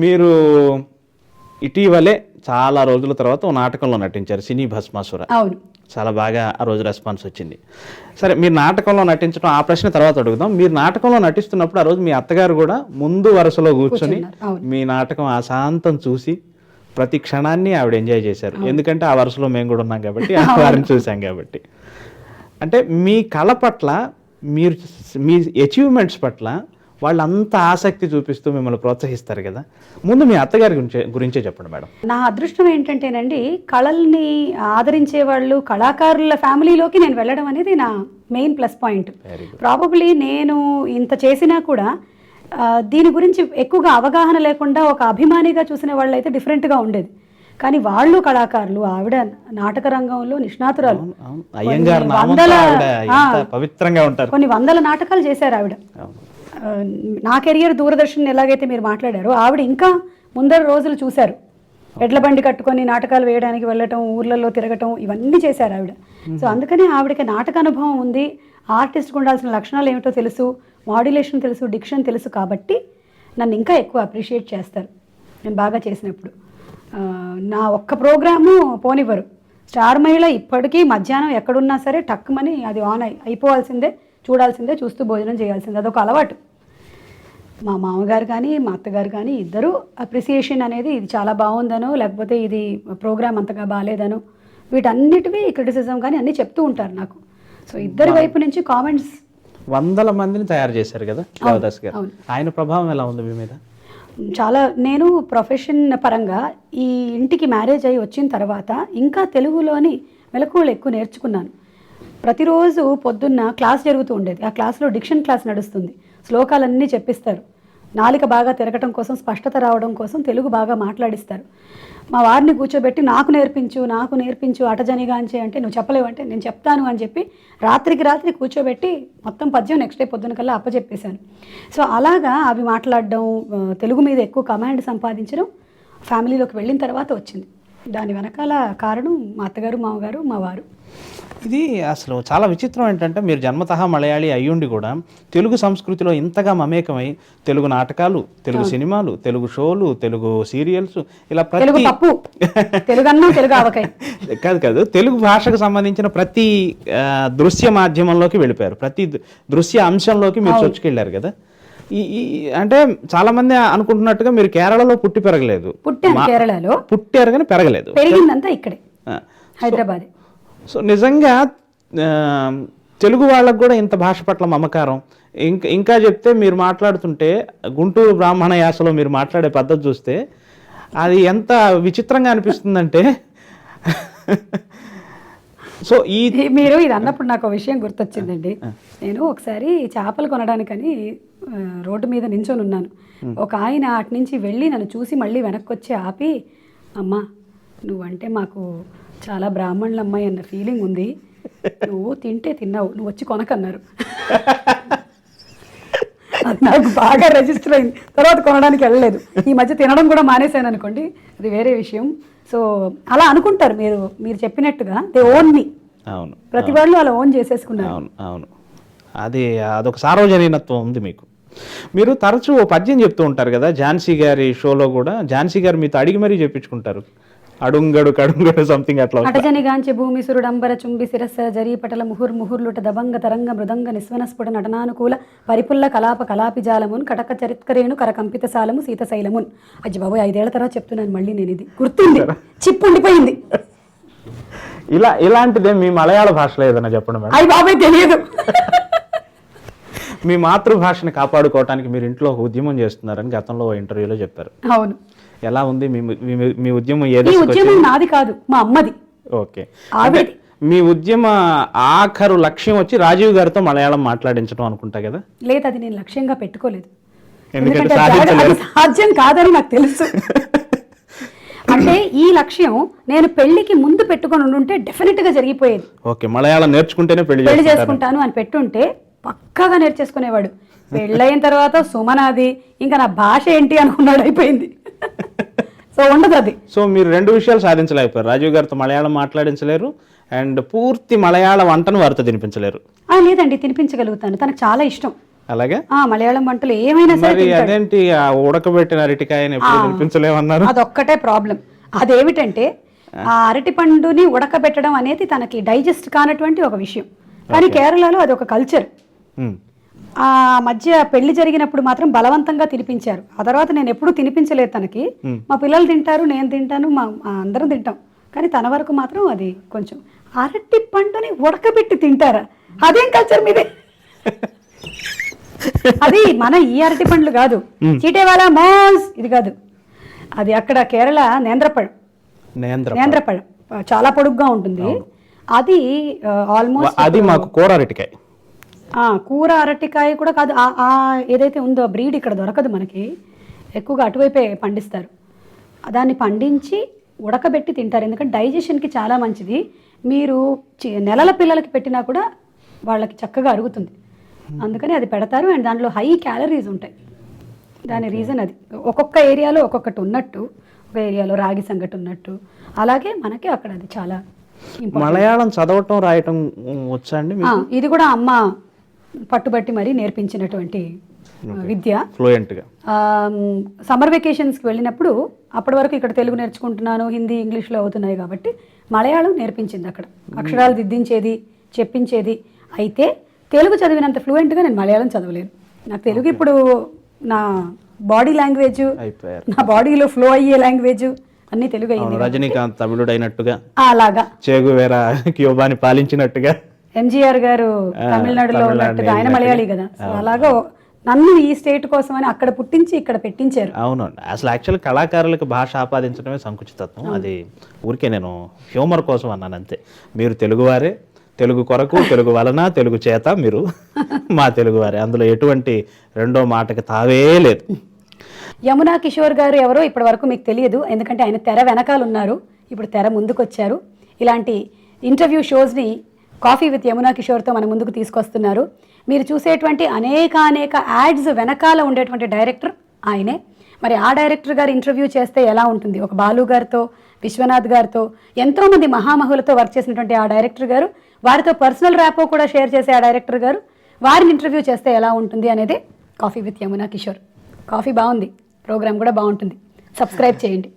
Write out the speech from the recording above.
మీరు ఇటీవలే చాలా రోజుల తర్వాత ఓ నాటకంలో నటించారు, సినీ భస్మాసుర. అవును. చాలా బాగా ఆ రోజు రెస్పాన్స్ వచ్చింది. సరే, మీరు నాటకంలో నటించడం ఆ ప్రశ్న తర్వాత అడుగుదాం. మీరు నాటకంలో నటిస్తున్నప్పుడు ఆ రోజు మీ అత్తగారు కూడా ముందు వరుసలో కూర్చొని మీ నాటకం అశాంతం చూసి ప్రతి క్షణాన్ని ఆవిడ ఎంజాయ్ చేశారు. ఎందుకంటే ఆ వరుసలో మేము కూడా ఉన్నాం కాబట్టి, ఆ వారిని చూసాం కాబట్టి. అంటే మీ కళ పట్ల, మీరు మీ అచీవ్మెంట్స్ పట్ల వాళ్ళు అంత ఆసక్తి చూపిస్తూ మిమ్మల్ని ప్రోత్సహిస్తారు కదా. ముందు మీ అత్తగారి గురించే చెప్పండి మేడం. నా అదృష్టం ఏంటంటేనండి, కళల్ని ఆదరించే వాళ్ళు, కళాకారుల ఫ్యామిలీలోకి నేను వెళ్ళడం అనేది నా మెయిన్ ప్లస్ పాయింట్. ప్రాబబ్లీ నేను ఇంత చేసినా కూడా దీని గురించి ఎక్కువగా అవగాహన లేకుండా ఒక అభిమానిగా చూసిన వాళ్ళు అయితే డిఫరెంట్గా ఉండేది. కానీ వాళ్ళు కళాకారులు, ఆవిడ నాటక రంగంలో నిష్ణాతురాలు, కొన్ని వందల నాటకాలు చేశారు ఆవిడ. నా కెరియర్ దూరదర్శన్ ఎలాగైతే మీరు మాట్లాడారో, ఆవిడ ఇంకా ముందర రోజులు చూశారు. ఎడ్ల బండి కట్టుకొని నాటకాలు వేయడానికి వెళ్ళటం, ఊర్లలో తిరగటం, ఇవన్నీ చేశారు ఆవిడ. సో అందుకనే ఆవిడకి నాటక అనుభవం ఉంది. ఆర్టిస్ట్కి ఉండాల్సిన లక్షణాలు ఏమిటో తెలుసు, మాడ్యులేషన్ తెలుసు, డిక్షన్ తెలుసు. కాబట్టి నన్ను ఇంకా ఎక్కువ అప్రిషియేట్ చేస్తారు నేను బాగా చేసినప్పుడు. నా ఒక్క ప్రోగ్రాము పోనివ్వరు. స్టార్ మహిళ ఇప్పటికీ మధ్యాహ్నం ఎక్కడున్నా సరే టక్కుమని అది ఆన్ అయిపోవాల్సిందే, చూడాల్సిందే, చూస్తూ భోజనం చేయాల్సిందే. అదొక అలవాటు. మా మామగారు కానీ మా అత్తగారు కానీ ఇద్దరు అప్రిసియేషన్ అనేది ఇది చాలా బాగుందనో, లేకపోతే ఇది ప్రోగ్రామ్ అంతగా బాగాలేదనో, వీటన్నిటివి క్రిటిసిజం కానీ అన్నీ చెప్తూ ఉంటారు నాకు. సో ఇద్దరి వైపు నుంచి కామెంట్స్. వందల మందిని తయారు చేశారు కదా దేవదాస్ గారు. ఆయన ప్రభావం ఎలా ఉంది మీ మీద? చాలా. నేను ప్రొఫెషన్ పరంగా ఈ ఇంటికి మ్యారేజ్ అయ్యి వచ్చిన తర్వాత ఇంకా తెలుగులోని మెలకువలు ఎక్కువ నేర్చుకున్నాను. ప్రతిరోజు పొద్దున్న క్లాస్ జరుగుతూ ఉండేది. ఆ క్లాస్లో డిక్షన్ క్లాస్ నడుస్తుంది. శ్లోకాలన్నీ చెప్పిస్తారు. నాలిక బాగా తిరగటం కోసం, స్పష్టత రావడం కోసం తెలుగు బాగా మాట్లాడిస్తారు. మా వారిని కూర్చోబెట్టి నాకు నేర్పించు అటజనిగాంచే అంటే, నువ్వు చెప్పలేవంటే నేను చెప్తాను అని చెప్పి రాత్రికి రాత్రి కూర్చోబెట్టి మొత్తం పద్యం నెక్స్ట్ డే పొద్దున కల్లా అప్పచెప్పేశాను. సో అలాగా అవి మాట్లాడడం, తెలుగు మీద ఎక్కువ కమాండ్ సంపాదించడం ఫ్యామిలీలోకి వెళ్ళిన తర్వాత వచ్చింది. దాని వెనకాల కారణం మా అత్తగారు, మామగారు, మా వారు. ఇది అసలు చాలా విచిత్రం ఏంటంటే, మీరు జన్మతః మలయాళీ అయ్యుండి కూడా తెలుగు సంస్కృతిలో ఇంతగా మమేకమై తెలుగు నాటకాలు, తెలుగు సినిమాలు, తెలుగు షోలు, తెలుగు సీరియల్స్, ఇలా కాదు తెలుగు భాషకు సంబంధించిన ప్రతి దృశ్య మాధ్యమంలోకి వెళ్ళిపోయారు. ప్రతి దృశ్య అంశంలోకి మీరు చొచ్చుకెళ్ళారు కదా. అంటే చాలా మంది అనుకుంటున్నట్టుగా మీరు కేరళలో పుట్టి పెరగలేదు. కేరళలో పుట్టారు కానీ పెరగలేదు, పెరిగిందంతా ఇక్కడే, హైదరాబాద్. సో నిజంగా తెలుగు వాళ్ళకు కూడా ఇంత భాష పట్ల మమకారం. ఇంకా చెప్తే మీరు మాట్లాడుతుంటే గుంటూరు బ్రాహ్మణ యాసలో మీరు మాట్లాడే పద్ధతి చూస్తే అది ఎంత విచిత్రంగా అనిపిస్తుందంటే. సో మీరు ఇది అన్నప్పుడు నాకు ఒక విషయం గుర్తొచ్చిందండి. నేను ఒకసారి చేపలు కొనడానికని రోడ్డు మీద నించొని ఉన్నాను. ఒక ఆయన అటు నుంచి వెళ్ళి నన్ను చూసి మళ్ళీ వెనక్కి వచ్చి ఆపి, అమ్మా నువ్వంటే మాకు చాలా బ్రాహ్మణుల అమ్మాయి అన్న ఫీలింగ్ ఉంది, నువ్వు తింటే తిన్నావు, నువ్వు వచ్చి కొనకన్నారు. అది నాకు బాగా రిజిస్టర్ అయింది. తర్వాత కొనడానికి వెళ్ళలేదు. ఈ మధ్య తినడం కూడా మానేశాను అనుకోండి, అది వేరే విషయం. సో అలా అనుకుంటారు మీరు చెప్పినట్టుగా, దే ఓన్ మీ. అవును, ప్రతి వాళ్ళు అలా ఓన్ చేసేసుకున్నారు. అవును అవును, అదొక సార్వజనీనత్వం ఉంది మీకు. మీరు తరచూ ఓ పద్యం చెప్తూ ఉంటారు కదా, ఝాన్సీ గారి షోలో కూడా ఝాన్సీ గారు మీతో అడిగి మరీ చెప్పించుకుంటారు. అడుంగడు కడుంగడు సంథింగ్ అట్లా. అటజనిగాంచె భూమి సురుడంబర చుంబి శిరస్స జరీ పటల ముహుర్లుట దబంగ తరంగ మృదంగ నిస్వనస్ఫుట నటనానుకూల పరిపుల్ల కలాప కలాపి జాలమున్ కటక చరిత్కరేణు కరకంపిత సాలము సీతశైలమున్. అజ్జి బాబు 5 ఏళ్ల తర్వాత చెప్తున్నాను మళ్ళీ నేను. ఇది గుర్తుంది, చిప్పు ఉండిపోయింది. ఇలాంటిదే మీ మలయాళ భాషలో ఏదైనా చెప్పండి మేడం. అయ్యి బాబాయ్ తెలియదు. మీ మాతృభాషని కాపాడుకోవటానికి మీరు ఇంట్లో ఒక ఉద్యమం చేస్తున్నారని గతంలో ఇంటర్వ్యూలో చెప్పారు. అవును. ఎలా ఉంది మీ ఉద్యమం? ఈ ఉద్యమం నాది కాదు, మా అమ్మది. ఓకే. మీ ఉద్యమ ఆఖరు లక్ష్యం వచ్చి రాజీవ్ గారితో మలయాళం మాట్లాడించడం అనుకుంటా కదా? లేదు, అది నేను లక్ష్యంగా పెట్టుకోలేదు. ఎందుకంటే సాధ్యం కాదని నాకు తెలుసు. అంటే ఈ లక్ష్యం నేను పెళ్లికి ముందు పెట్టుకొని ఉంటే డెఫినెట్ గా జరిగిపోయేది. ఓకే, మలయాళం నేర్చుకుంటేనే పెళ్లి చేసుకుంటాను అని పెట్టుంటే పక్కాగా నేర్చేసుకునేవాడు. పెళ్ళయిన తర్వాత సుమనాది, ఇంకా నా భాష ఏంటి అనుకున్నాడు, అయిపోయింది. సో ఉండదు అది. సో మీరు 2 విషయాలు సాధించలేకపోయారు. రాజీవ్ గారితో మలయాళం మాట్లాడించలేరు, అండ్ పూర్తి మలయాళ వంటను వారితో తినిపించలేరు. లేదండి, తినిపించగలుగుతాను. తనకు చాలా ఇష్టం. అలాగే మలయాళం వంటలు ఏమైనా సరే మరి అదేంటి ఆ ఉడకబెట్టిన అరటికాయని ఎప్పుడు తినిపించలేమన్నారు? అదొక్కటే ప్రాబ్లం. అదేమిటంటే ఆ అరటి పండుని ఉడకబెట్టడం అనేది తనకి డైజెస్ట్ కానటువంటి ఒక విషయం. కానీ కేరళలో అది ఒక కల్చర్. ఆ మధ్య పెళ్లి జరిగినప్పుడు మాత్రం బలవంతంగా తినిపించారు. ఆ తర్వాత నేను ఎప్పుడూ తినిపించలేదు తనకి. మా పిల్లలు తింటారు, నేను తింటాను, మా అందరం తింటాం. కానీ తన వరకు మాత్రం అది కొంచెం అరటి పండుని ఉడకబెట్టి తింటారా? అదేం కల్చర్ మీదే? అది మన ఈ అరటి పండ్లు కాదు, చీటేవాళ్ళ మోస్ ఇది కాదు. అది అక్కడ కేరళ నేంద్రపഴం. నేంద్రపഴం చాలా పొడుగ్గా ఉంటుంది. అది ఆల్మోస్ట్ అది మాకు కూర అరటికాయ. కూర అరటికాయ కూడా కాదు. ఏదైతే ఉందో బ్రీడ్ ఇక్కడ దొరకదు మనకి. ఎక్కువగా అటువైపే పండిస్తారు. దాన్ని పండించి ఉడకబెట్టి తింటారు. ఎందుకంటే డైజెషన్కి చాలా మంచిది. మీరు నెలల పిల్లలకి పెట్టినా కూడా వాళ్ళకి చక్కగా అరుగుతుంది. అందుకని అది పెడతారు. అండ్ దాంట్లో హై క్యాలరీస్ ఉంటాయి. దాని రీజన్ అది. ఒక్కొక్క ఏరియాలో ఒక్కొక్కటి ఉన్నట్టు, ఒక ఏరియాలో రాగి సంగటి ఉన్నట్టు, అలాగే మనకి అక్కడ అది చాలా మలయాళం చదవటం రాయటం వచ్చా అండి? ఇది కూడా అమ్మ పట్టుబట్టి మరీ నేర్పించినటువంటి విద్య. ఫ్లూయెంట్గా సమ్మర్ వెకేషన్స్కి వెళ్ళినప్పుడు అప్పటి వరకు ఇక్కడ తెలుగు నేర్చుకుంటున్నాను, హిందీ ఇంగ్లీష్లో అవుతున్నాయి కాబట్టి మలయాళం నేర్పించింది అక్కడ. అక్షరాలు దిద్దించేది, చెప్పించేది. అయితే తెలుగు చదివినంత ఫ్లూయెంట్గా నేను మలయాళం చదవలేను. నాకు తెలుగు ఇప్పుడు నా బాడీ లాంగ్వేజ్, నా బాడీలో ఫ్లో అయ్యే లాంగ్వేజ్ అన్ని తెలుగు అయ్యింది. రజనీకాంత్ తమిళుడు అయినట్టుగా, అలాగా చేగువేరా క్యూబాని పాలించినట్టుగా, ఎంజీఆర్ గారు తమిళనాడులో ఉన్నట్టుగా, ఆయన మలయాళీ కదా. అలాగా నన్ను ఈ స్టేట్ కోసం అని అక్కడ పుట్టించి ఇక్కడ పెట్టించారు. అవునండి. అసలు యాక్చువల్ కళాకారులకు భాష ఆపాదించడమే సంకుచితత్వం. అది ఊరికే నేను హ్యూమర్ కోసం అన్నాను అంతే. మీరు తెలుగువారే, తెలుగు కొరకు, తెలుగు వలన, తెలుగు చేత మీరు మా తెలుగువారే. అందులో ఎటువంటి రెండో మాటకి తావే లేదు. యమునా కిషోర్ గారు ఎవరో ఇప్పటి వరకు మీకు తెలియదు. ఎందుకంటే ఆయన తెర వెనకాల ఉన్నారు, ఇప్పుడు తెర ముందుకు వచ్చారు. ఇలాంటి ఇంటర్వ్యూ షోస్ని కాఫీ విత్ యమునా కిషోర్తో మన ముందుకు తీసుకొస్తున్నారు. మీరు చూసేటువంటి అనేక యాడ్స్ వెనకాల ఉండేటువంటి డైరెక్టర్ ఆయనే. మరి ఆ డైరెక్టర్ గారు ఇంటర్వ్యూ చేస్తే ఎలా ఉంటుంది? ఒక బాలు గారితో, విశ్వనాథ్ గారితో, ఎంతోమంది మహామహులతో వర్క్ చేసినటువంటి ఆ డైరెక్టర్ గారు, వారితో పర్సనల్ ర్యాపో కూడా షేర్ చేసే ఆ డైరెక్టర్ గారు, వారిని ఇంటర్వ్యూ చేస్తే ఎలా ఉంటుంది అనేది coffee with Yamuna Kishore. Coffee బాగుంది, ప్రోగ్రామ్ కూడా బాగుంటుంది. సబ్స్క్రైబ్ చేయండి.